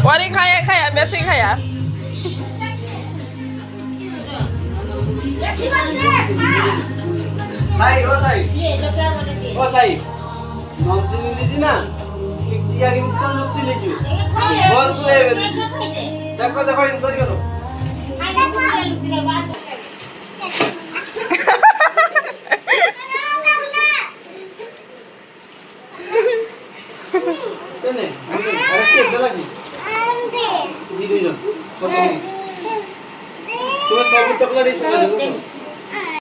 ওরে খায়া খায়া বেশি খায়া সাই ও সাই নন্দিনী দিদি না ঠিক চিয়া কিন্তু চল চলে যাবে বল করে দেখো দেখো ইন করে গেল কেনে আরে কি লাগি দিদি জন তুমি সব চকলেট এসে দেবো